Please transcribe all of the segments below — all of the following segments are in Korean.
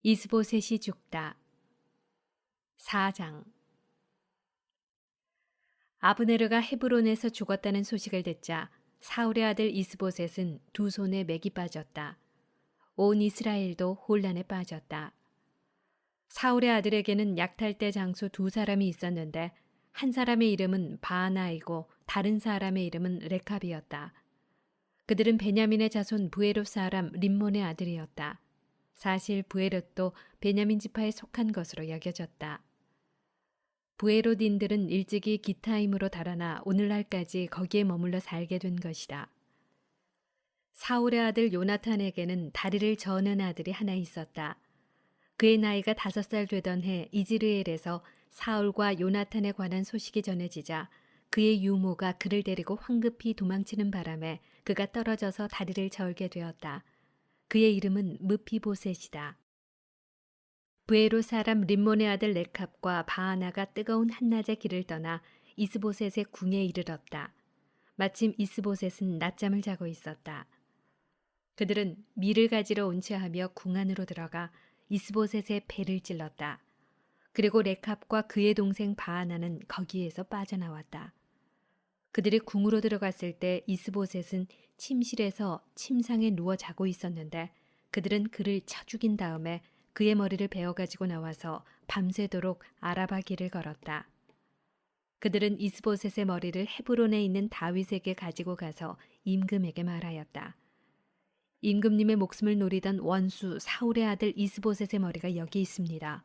이스보셋이 죽다. 4장. 아브네르가 헤브론에서 죽었다는 소식을 듣자 사울의 아들 이스보셋은 두 손에 맥이 빠졌다. 온 이스라엘도 혼란에 빠졌다. 사울의 아들에게는 약탈대 장수 두 사람이 있었는데 한 사람의 이름은 바하나이고 다른 사람의 이름은 레캅이었다. 그들은 베냐민의 자손 부에롯 사람 림몬의 아들이었다. 사실 부에롯도 베냐민 지파에 속한 것으로 여겨졌다. 부에롯인들은 일찍이 기타임으로 달아나 오늘날까지 거기에 머물러 살게 된 것이다. 사울의 아들 요나탄에게는 다리를 저는 아들이 하나 있었다. 그의 나이가 5살 되던 해 이즈르엘에서 사울과 요나탄에 관한 소식이 전해지자 그의 유모가 그를 데리고 황급히 도망치는 바람에 그가 떨어져서 다리를 저을게 되었다. 그의 이름은 므피보셋이다. 부에롯 사람 림몬의 아들 레캅과 바하나가 뜨거운 한낮에 길을 떠나 이스보셋의 궁에 이르렀다. 마침 이스보셋은 낮잠을 자고 있었다. 그들은 밀을 가지러 온 체하며 궁 안으로 들어가 이스보셋의 배를 찔렀다. 그리고 레캅과 그의 동생 바하나는 거기에서 빠져나왔다. 그들이 궁으로 들어갔을 때 이스보셋은 침실에서 침상에 누워 자고 있었는데 그들은 그를 쳐 죽인 다음에 그의 머리를 베어가지고 나와서 밤새도록 아라바 길을 걸었다. 그들은 이스보셋의 머리를 헤브론에 있는 다윗에게 가지고 가서 임금에게 말하였다. 임금님의 목숨을 노리던 원수 사울의 아들 이스보셋의 머리가 여기 있습니다.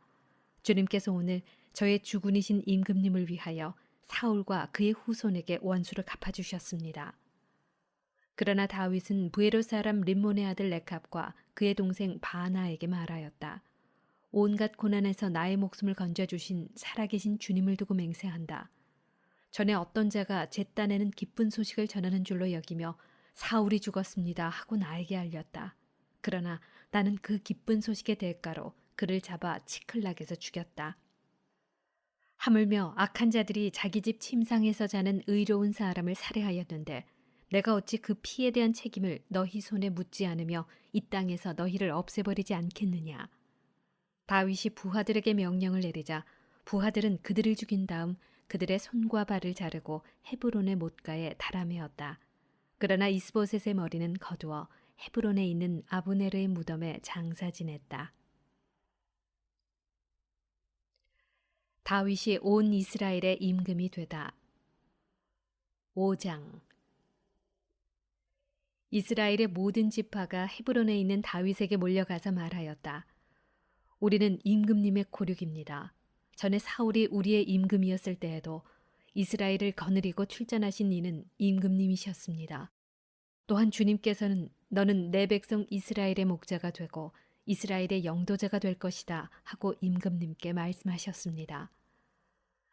주님께서 오늘 저의 주군이신 임금님을 위하여 사울과 그의 후손에게 원수를 갚아주셨습니다. 그러나 다윗은 부에롯 사람 림몬의 아들 레캅과 그의 동생 바하나에게 말하였다. 온갖 고난에서 나의 목숨을 건져주신 살아계신 주님을 두고 맹세한다. 전에 어떤 자가 제 딴에는 기쁜 소식을 전하는 줄로 여기며 사울이 죽었습니다 하고 나에게 알렸다. 그러나 나는 그 기쁜 소식의 대가로 그를 잡아 치클락에서 죽였다. 하물며 악한 자들이 자기 집 침상에서 자는 의로운 사람을 살해하였는데 내가 어찌 그 피에 대한 책임을 너희 손에 묻지 않으며 이 땅에서 너희를 없애버리지 않겠느냐. 다윗이 부하들에게 명령을 내리자 부하들은 그들을 죽인 다음 그들의 손과 발을 자르고 헤브론의 못가에 달아매었다. 그러나 이스보셋의 머리는 거두어 헤브론에 있는 아브네르의 무덤에 장사 지냈다. 다윗이 온 이스라엘의 임금이 되다. 5장. 이스라엘의 모든 지파가 헤브론에 있는 다윗에게 몰려가서 말하였다. 우리는 임금님의 고륙입니다. 전에 사울이 우리의 임금이었을 때에도 이스라엘을 거느리고 출전하신 이는 임금님이셨습니다. 또한 주님께서는 너는 내 백성 이스라엘의 목자가 되고 이스라엘의 영도자가 될 것이다 하고 임금님께 말씀하셨습니다.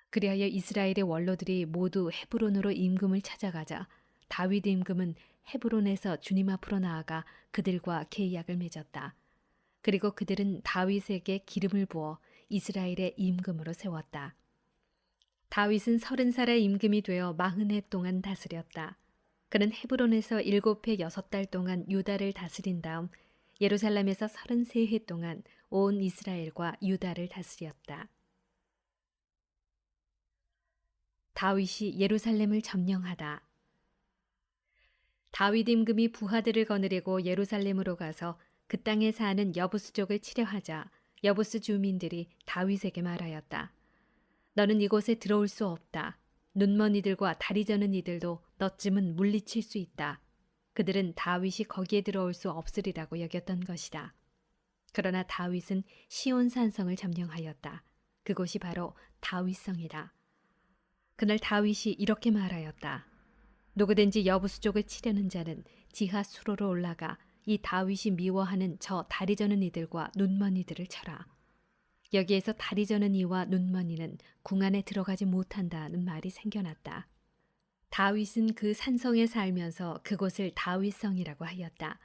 그리하여 이스라엘의 원로들이 모두 헤브론으로 임금을 찾아가자 다윗 임금은 헤브론에서 주님 앞으로 나아가 그들과 계약을 맺었다. 그리고 그들은 다윗에게 기름을 부어 이스라엘의 임금으로 세웠다. 다윗은 30살의 임금이 되어 40해 동안 다스렸다. 그는 헤브론에서 7해 6달 동안 유다를 다스린 다음 예루살렘에서 33해 동안 온 이스라엘과 유다를 다스렸다. 다윗이 예루살렘을 점령하다. 다윗 임금이 부하들을 거느리고 예루살렘으로 가서 그 땅에 사는 여부스족을 치려하자 여부스 주민들이 다윗에게 말하였다. 너는 이곳에 들어올 수 없다. 눈먼 이들과 다리 저는 이들도 너쯤은 물리칠 수 있다. 그들은 다윗이 거기에 들어올 수 없으리라고 여겼던 것이다. 그러나 다윗은 시온 산성을 점령하였다. 그곳이 바로 다윗성이다. 그날 다윗이 이렇게 말하였다. 누구든지 여부수족을 치려는 자는 지하 수로로 올라가 이 다윗이 미워하는 저 다리 저는 이들과 눈먼 이들을 쳐라. 여기에서 다리 저는 이와 눈먼 이는 궁 안에 들어가지 못한다는 말이 생겨났다. 다윗은 그 산성에 살면서 그곳을 다윗성이라고 하였다.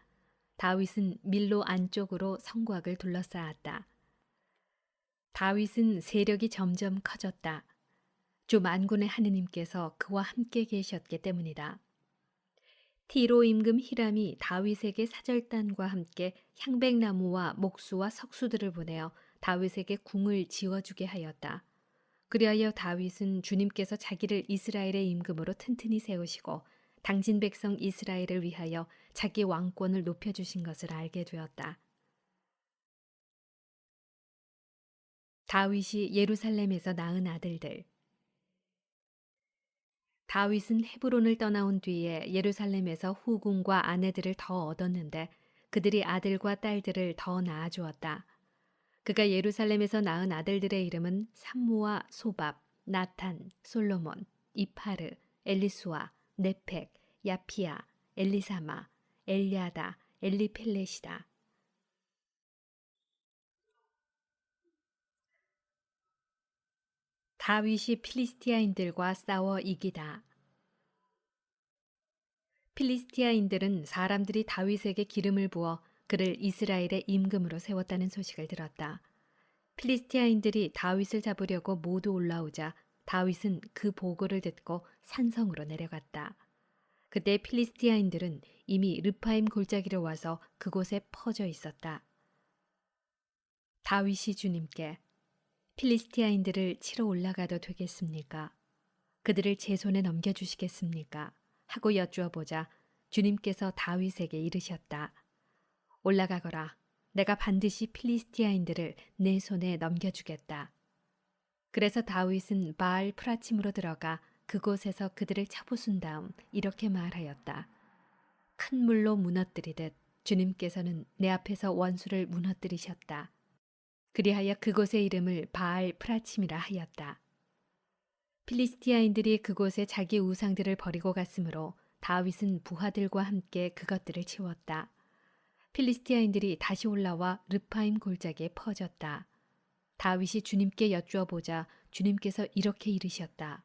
다윗은 밀로 안쪽으로 성곽을 둘러싸았다. 다윗은 세력이 점점 커졌다. 주 만군의 하느님께서 그와 함께 계셨기 때문이다. 티로 임금 히람이 다윗에게 사절단과 함께 향백나무와 목수와 석수들을 보내어 다윗에게 궁을 지어주게 하였다. 그리하여 다윗은 주님께서 자기를 이스라엘의 임금으로 튼튼히 세우시고 당신 백성 이스라엘을 위하여 자기 왕권을 높여주신 것을 알게 되었다. 다윗이 예루살렘에서 낳은 아들들. 다윗은 헤브론을 떠나온 뒤에 예루살렘에서 후궁과 아내들을 더 얻었는데 그들이 아들과 딸들을 더 낳아주었다. 그가 예루살렘에서 낳은 아들들의 이름은 삼무와 소밥, 나탄, 솔로몬, 이파르, 엘리수아, 네펙, 야피야, 엘리사마, 엘리아다, 엘리펠렛이다. 다윗이 필리스티아인들과 싸워 이기다. 필리스티아인들은 사람들이 다윗에게 기름을 부어 그를 이스라엘의 임금으로 세웠다는 소식을 들었다. 필리스티아인들이 다윗을 잡으려고 모두 올라오자 다윗은 그 보고를 듣고 산성으로 내려갔다. 그때 필리스티아인들은 이미 르파임 골짜기로 와서 그곳에 퍼져 있었다. 다윗이 주님께 필리스티아인들을 치러 올라가도 되겠습니까? 그들을 제 손에 넘겨주시겠습니까? 하고 여쭈어 보자 주님께서 다윗에게 이르셨다. 올라가거라. 내가 반드시 필리스티아인들을 내 손에 넘겨주겠다. 그래서 다윗은 바알 프라침으로 들어가 그곳에서 그들을 쳐부순 다음 이렇게 말하였다. 큰 물로 무너뜨리듯 주님께서는 내 앞에서 원수를 무너뜨리셨다. 그리하여 그곳의 이름을 바알 프라침이라 하였다. 필리스티아인들이 그곳에 자기 우상들을 버리고 갔으므로 다윗은 부하들과 함께 그것들을 치웠다. 필리스티아인들이 다시 올라와 르파임 골짜기에 퍼졌다. 다윗이 주님께 여쭈어 보자 주님께서 이렇게 이르셨다.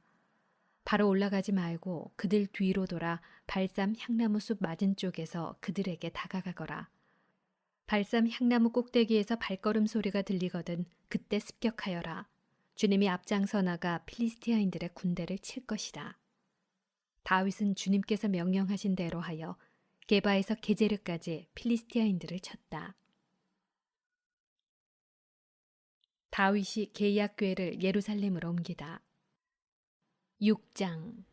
바로 올라가지 말고 그들 뒤로 돌아 발삼 향나무 숲 맞은 쪽에서 그들에게 다가가거라. 발삼 향나무 꼭대기에서 발걸음 소리가 들리거든 그때 습격하여라. 주님이 앞장서 나가 필리스티아인들의 군대를 칠 것이다. 다윗은 주님께서 명령하신 대로 하여 게바에서 게제르까지 필리스티아인들을 쳤다. 다윗이 계약궤를 예루살렘으로 옮기다. 6장.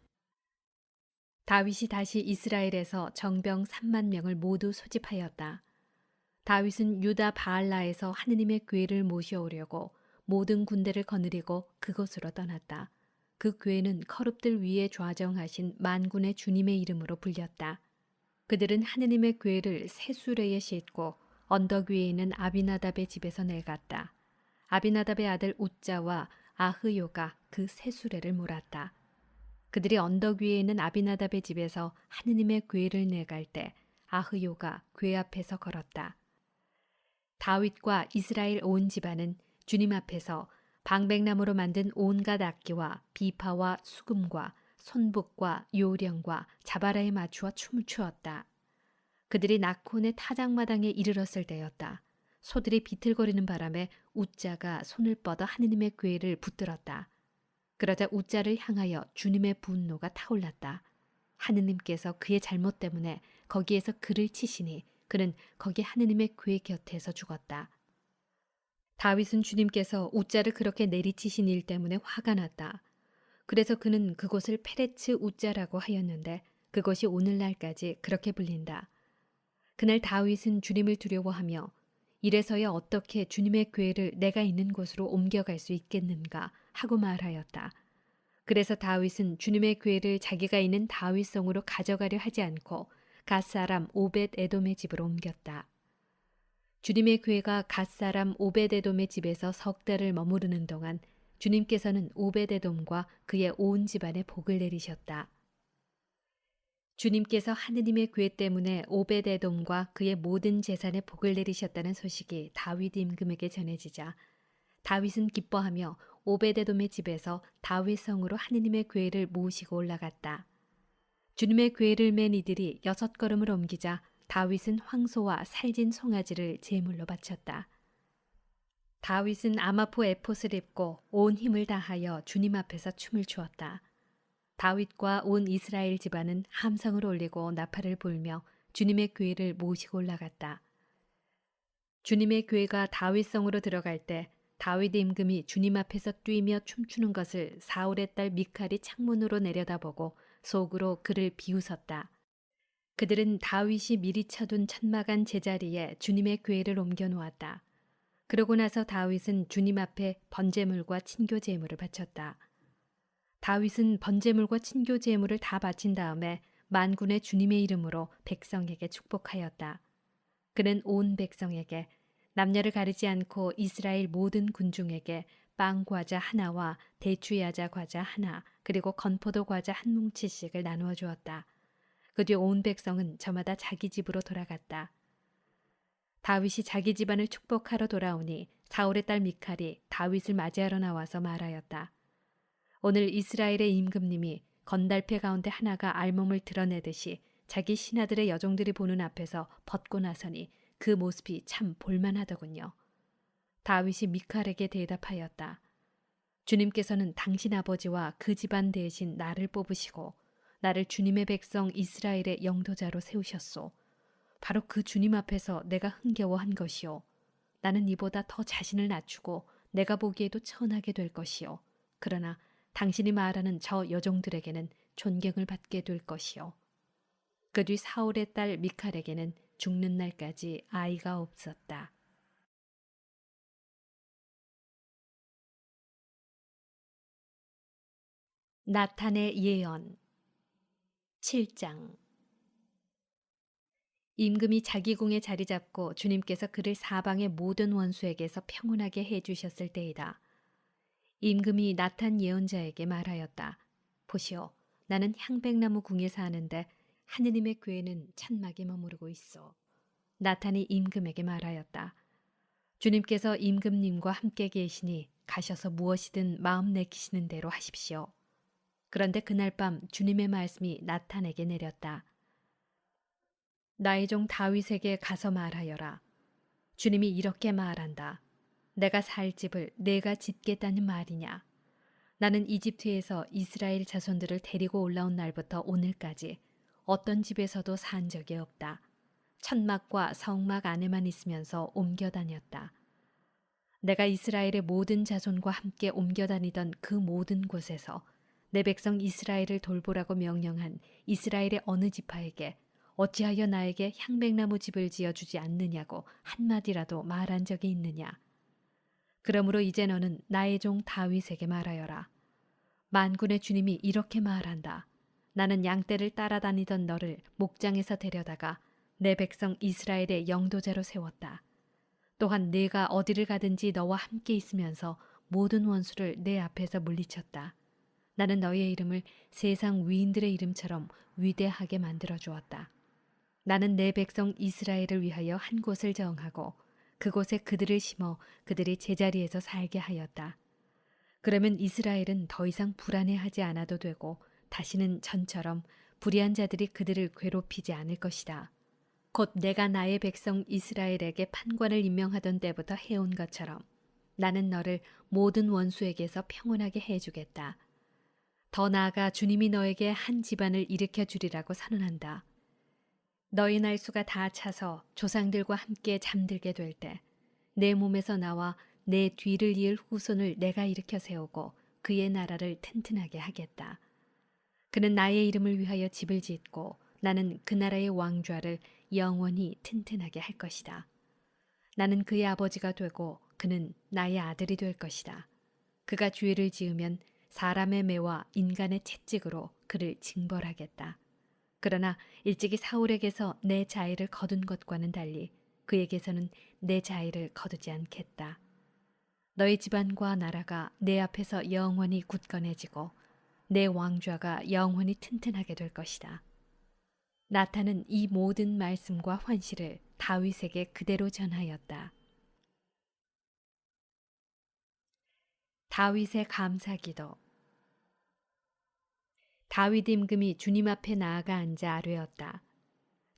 다윗이 다시 이스라엘에서 정병 3만 명을 모두 소집하였다. 다윗은 유다 바알라에서 하느님의 궤를 모셔오려고 모든 군대를 거느리고 그곳으로 떠났다. 그 궤는 커룹들 위에 좌정하신 만군의 주님의 이름으로 불렸다. 그들은 하느님의 궤를 새 수레에 싣고 언덕 위에 있는 아비나답의 집에서 내갔다. 아비나답의 아들 웃자와 아흐요가 그 새 수레를 몰았다. 그들이 언덕 위에 있는 아비나답의 집에서 하느님의 궤를 내갈 때 아흐요가 궤 앞에서 걸었다. 다윗과 이스라엘 온 집안은 주님 앞에서 방백나무로 만든 온갖 악기와 비파와 수금과 손북과 요령과 자바라에 맞추어 춤을 추었다. 그들이 나콘의 타작마당에 이르렀을 때였다. 소들이 비틀거리는 바람에 웃자가 손을 뻗어 하느님의 궤를 붙들었다. 그러자 웃자를 향하여 주님의 분노가 타올랐다. 하느님께서 그의 잘못 때문에 거기에서 그를 치시니 그는 거기 하느님의 궤 곁에서 죽었다. 다윗은 주님께서 웃자를 그렇게 내리치신 일 때문에 화가 났다. 그래서 그는 그곳을 페레츠 웃자라고 하였는데 그것이 오늘날까지 그렇게 불린다. 그날 다윗은 주님을 두려워하며 이래서야 어떻게 주님의 궤를 내가 있는 곳으로 옮겨갈 수 있겠는가 하고 말하였다. 그래서 다윗은 주님의 궤를 자기가 있는 다윗성으로 가져가려 하지 않고 갓사람 오벳 에돔의 집으로 옮겼다. 주님의 궤가 갓사람 오벳 에돔의 집에서 석 달을 머무르는 동안 주님께서는 오벳 에돔과 그의 온 집안에 복을 내리셨다. 주님께서 하느님의 궤 때문에 오벳 에돔과 그의 모든 재산에 복을 내리셨다는 소식이 다윗 임금에게 전해지자 다윗은 기뻐하며 오벳 에돔의 집에서 다윗 성으로 하느님의 궤를 모시고 올라갔다. 주님의 궤를 맨 이들이 6걸음을 옮기자 다윗은 황소와 살진 송아지를 제물로 바쳤다. 다윗은 아마포 에폿을 입고 온 힘을 다하여 주님 앞에서 춤을 추었다. 다윗과 온 이스라엘 집안은 함성을 올리고 나팔을 불며 주님의 궤를 모시고 올라갔다. 주님의 궤가 다윗성으로 들어갈 때 다윗 임금이 주님 앞에서 뛰며 춤추는 것을 사울의 딸 미칼이 창문으로 내려다보고 속으로 그를 비웃었다. 그들은 다윗이 미리 쳐둔 천막안 제자리에 주님의 궤를 옮겨 놓았다. 그러고 나서 다윗은 주님 앞에 번제물과 친교 제물을 바쳤다. 다윗은 번제물과 친교 제물을 다 바친 다음에 만군의 주님의 이름으로 백성에게 축복하였다. 그는 온 백성에게 남녀를 가리지 않고 이스라엘 모든 군중에게 빵 과자 하나와 대추야자 과자 하나 그리고 건포도 과자 한 뭉치씩을 나누어 주었다. 그 뒤 온 백성은 저마다 자기 집으로 돌아갔다. 다윗이 자기 집안을 축복하러 돌아오니 사울의 딸 미칼이 다윗을 맞이하러 나와서 말하였다. 오늘 이스라엘의 임금님이 건달패 가운데 하나가 알몸을 드러내듯이 자기 신하들의 여종들이 보는 앞에서 벗고 나서니 그 모습이 참 볼만하더군요. 다윗이 미칼에게 대답하였다. 주님께서는 당신 아버지와 그 집안 대신 나를 뽑으시고 나를 주님의 백성 이스라엘의 영도자로 세우셨소. 바로 그 주님 앞에서 내가 흥겨워한 것이요. 나는 이보다 더 자신을 낮추고 내가 보기에도 천하게 될 것이요. 그러나 당신이 말하는 저 여종들에게는 존경을 받게 될 것이요. 그 뒤 사울의 딸 미칼에게는 죽는 날까지 아이가 없었다. 나탄의 예언 7장. 임금이 자기 궁에 자리 잡고 주님께서 그를 사방의 모든 원수에게서 평온하게 해주셨을 때이다. 임금이 나탄 예언자에게 말하였다. 보시오, 나는 향백나무 궁에 사는데 하느님의 궤는 천막에 머무르고 있어. 나탄이 임금에게 말하였다. 주님께서 임금님과 함께 계시니 가셔서 무엇이든 마음 내키시는 대로 하십시오. 그런데 그날 밤 주님의 말씀이 나탄에게 내렸다. 나의 종 다윗에게 가서 말하여라. 주님이 이렇게 말한다. 내가 살 집을 내가 짓겠다는 말이냐. 나는 이집트에서 이스라엘 자손들을 데리고 올라온 날부터 오늘까지 어떤 집에서도 산 적이 없다. 천막과 성막 안에만 있으면서 옮겨 다녔다. 내가 이스라엘의 모든 자손과 함께 옮겨 다니던 그 모든 곳에서 내 백성 이스라엘을 돌보라고 명령한 이스라엘의 어느 지파에게 어찌하여 나에게 향백나무 집을 지어주지 않느냐고 한마디라도 말한 적이 있느냐. 그러므로 이제 너는 나의 종 다윗에게 말하여라. 만군의 주님이 이렇게 말한다. 나는 양떼를 따라다니던 너를 목장에서 데려다가 내 백성 이스라엘의 영도자로 세웠다. 또한 내가 어디를 가든지 너와 함께 있으면서 모든 원수를 내 앞에서 물리쳤다. 나는 너의 이름을 세상 위인들의 이름처럼 위대하게 만들어 주었다. 나는 내 백성 이스라엘을 위하여 한 곳을 정하고 그곳에 그들을 심어 그들이 제자리에서 살게 하였다. 그러면 이스라엘은 더 이상 불안해하지 않아도 되고 다시는 전처럼 불의한 자들이 그들을 괴롭히지 않을 것이다. 곧 내가 나의 백성 이스라엘에게 판관을 임명하던 때부터 해온 것처럼 나는 너를 모든 원수에게서 평온하게 해주겠다. 더 나아가 주님이 너에게 한 집안을 일으켜 주리라고 선언한다. 너희 날수가 다 차서 조상들과 함께 잠들게 될 때 내 몸에서 나와 내 뒤를 이을 후손을 내가 일으켜 세우고 그의 나라를 튼튼하게 하겠다. 그는 나의 이름을 위하여 집을 짓고 나는 그 나라의 왕좌를 영원히 튼튼하게 할 것이다. 나는 그의 아버지가 되고 그는 나의 아들이 될 것이다. 그가 죄를 지으면 사람의 매와 인간의 채찍으로 그를 징벌하겠다. 그러나 일찍이 사울에게서 내 자의를 거둔 것과는 달리 그에게서는 내 자의를 거두지 않겠다. 너희 집안과 나라가 내 앞에서 영원히 굳건해지고 내 왕좌가 영원히 튼튼하게 될 것이다. 나탄은 이 모든 말씀과 환시를 다윗에게 그대로 전하였다. 다윗의 감사기도. 다윗 임금이 주님 앞에 나아가 앉아 아뢰었다.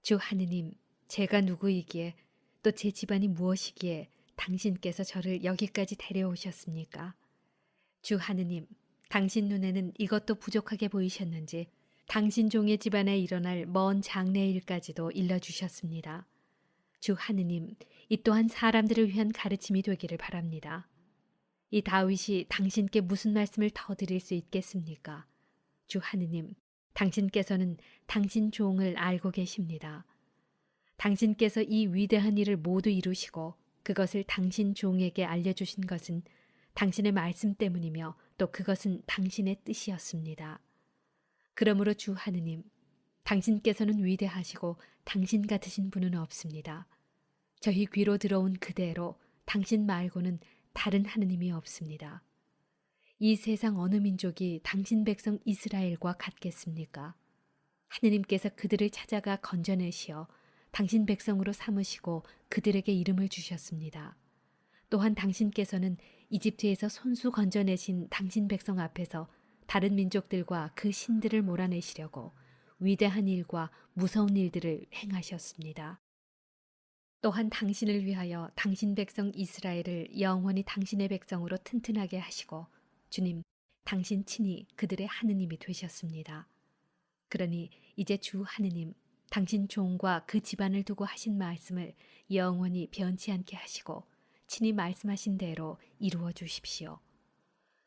주 하느님, 제가 누구이기에 또 제 집안이 무엇이기에 당신께서 저를 여기까지 데려오셨습니까? 주 하느님, 당신 눈에는 이것도 부족하게 보이셨는지 당신 종의 집안에 일어날 먼 장래 일까지도 일러주셨습니다. 주 하느님, 이 또한 사람들을 위한 가르침이 되기를 바랍니다. 이 다윗이 당신께 무슨 말씀을 더 드릴 수 있겠습니까? 주 하느님, 당신께서는 당신 종을 알고 계십니다. 당신께서 이 위대한 일을 모두 이루시고 그것을 당신 종에게 알려주신 것은 당신의 말씀 때문이며 또 그것은 당신의 뜻이었습니다. 그러므로 주 하느님, 당신께서는 위대하시고 당신 같으신 분은 없습니다. 저희 귀로 들어온 그대로 당신 말고는 다른 하느님이 없습니다. 이 세상 어느 민족이 당신 백성 이스라엘과 같겠습니까? 하느님께서 그들을 찾아가 건져내시어 당신 백성으로 삼으시고 그들에게 이름을 주셨습니다. 또한 당신께서는 이집트에서 손수 건져내신 당신 백성 앞에서 다른 민족들과 그 신들을 몰아내시려고 위대한 일과 무서운 일들을 행하셨습니다. 또한 당신을 위하여 당신 백성 이스라엘을 영원히 당신의 백성으로 튼튼하게 하시고 주님, 당신 친히 그들의 하느님이 되셨습니다. 그러니 이제 주 하느님, 당신 종과 그 집안을 두고 하신 말씀을 영원히 변치 않게 하시고 친히 말씀하신 대로 이루어 주십시오.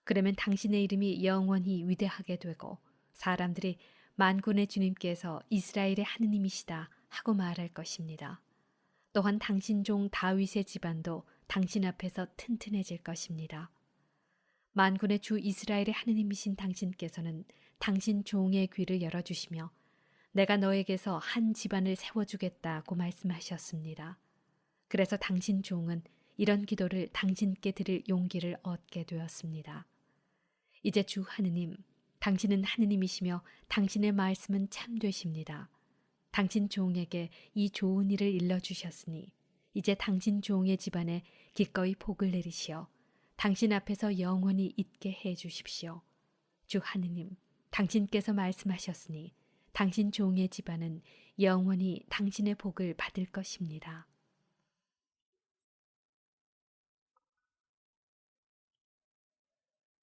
그러면 당신의 이름이 영원히 위대하게 되고 사람들이 만군의 주님께서 이스라엘의 하느님이시다 하고 말할 것입니다. 또한 당신 종 다윗의 집안도 당신 앞에서 튼튼해질 것입니다. 만군의 주 이스라엘의 하느님이신 당신께서는 당신 종의 귀를 열어주시며 내가 너에게서 한 집안을 세워주겠다고 말씀하셨습니다. 그래서 당신 종은 이런 기도를 당신께 드릴 용기를 얻게 되었습니다. 이제 주 하느님, 당신은 하느님이시며 당신의 말씀은 참되십니다. 당신 종에게 이 좋은 일을 일러주셨으니 이제 당신 종의 집안에 기꺼이 복을 내리시어 당신 앞에서 영원히 있게 해 주십시오. 주 하느님, 당신께서 말씀하셨으니 당신 종의 집안은 영원히 당신의 복을 받을 것입니다.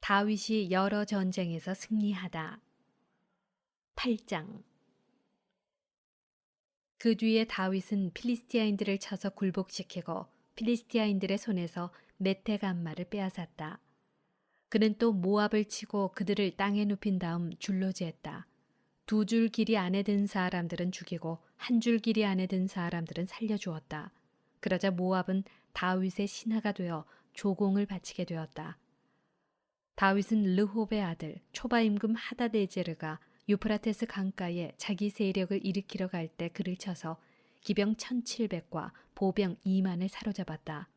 다윗이 여러 전쟁에서 승리하다. 8장. 그 뒤에 다윗은 필리스티아인들을 쳐서 굴복시키고 필리스티아인들의 손에서 메테간마를 빼앗았다. 그는 또 모압을 치고 그들을 땅에 눕힌 다음 줄로 쟀다. 2줄 길이 안에 든 사람들은 죽이고 1줄 길이 안에 든 사람들은 살려주었다. 그러자 모압은 다윗의 신하가 되어 조공을 바치게 되었다. 다윗은 르홉의 아들 초바임금 하다데제르가 유프라테스 강가에 자기 세력을 일으키러 갈 때 그를 쳐서 기병 1700과 보병 2만을 사로잡았다.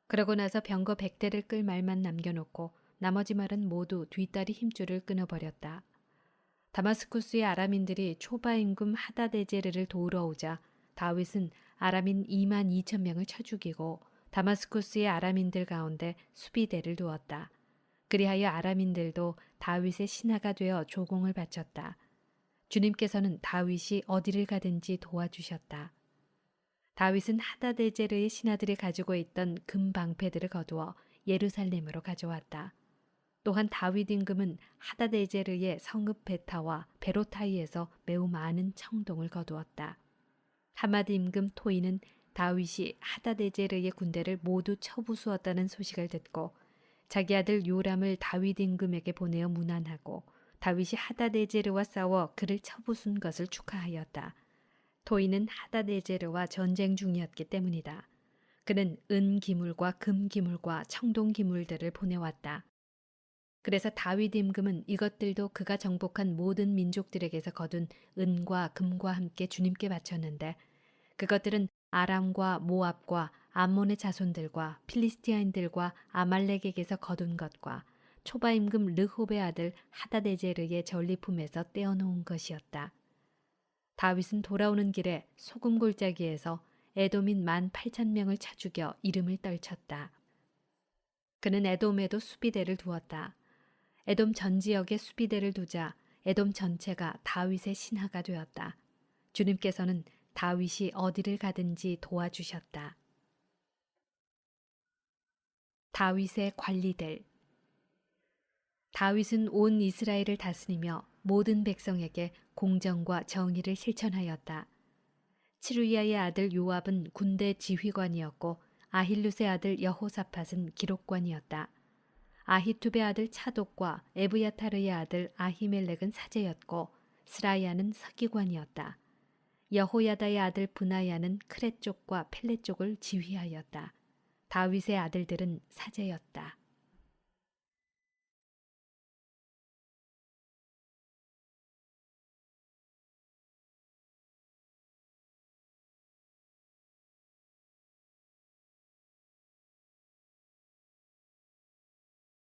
그러고 나서 병거 100대를 끌 말만 남겨놓고 나머지 말은 모두 뒷다리 힘줄을 끊어버렸다. 다마스쿠스의 아람인들이 초바임금 하다데제르를 도우러 오자 다윗은 아람인 2만 2천 명을 쳐 죽이고 다마스쿠스의 아람인들 가운데 수비대를 두었다. 그리하여 아람인들도 다윗의 신하가 되어 조공을 바쳤다. 주님께서는 다윗이 어디를 가든지 도와주셨다. 다윗은 하다데제르의 신하들이 가지고 있던 금 방패들을 거두어 예루살렘으로 가져왔다. 또한 다윗 임금은 하다데제르의 성읍 베타와 베로타이에서 매우 많은 청동을 거두었다. 하마드 임금 토이는 다윗이 하다데제르의 군대를 모두 쳐부수었다는 소식을 듣고 자기 아들 요람을 다윗 임금에게 보내어 문안하고 다윗이 하다데제르와 싸워 그를 쳐부순 것을 축하하였다. 토이는 하다데제르와 전쟁 중이었기 때문이다. 그는 은 기물과 금 기물과 청동 기물들을 보내왔다. 그래서 다윗 임금은 이것들도 그가 정복한 모든 민족들에게서 거둔 은과 금과 함께 주님께 바쳤는데 그것들은 아람과 모압과 암몬의 자손들과 필리스티아인들과 아말렉에게서 거둔 것과 초바 임금 르홉의 아들 하다데제르의 전리품에서 떼어놓은 것이었다. 다윗은 돌아오는 길에 소금 골짜기에서 에돔인 18,000명을 차 죽여 이름을 떨쳤다. 그는 에돔에도 수비대를 두었다. 에돔 전 지역에 수비대를 두자 에돔 전체가 다윗의 신하가 되었다. 주님께서는 다윗이 어디를 가든지 도와주셨다. 다윗의 관리들. 다윗은 온 이스라엘을 다스리며 모든 백성에게 공정과 정의를 실천하였다. 츠루야의 아들 요압은 군대 지휘관이었고 아힐룻의 아들 여호사밧은 기록관이었다. 아히투베 아들 차독과 에브야타르의 아들 아히멜렉은 사제였고 스라야는 서기관이었다. 여호야다의 아들 브나야는 크렛 쪽과 펠렛 쪽을 지휘하였다. 다윗의 아들들은 사제였다.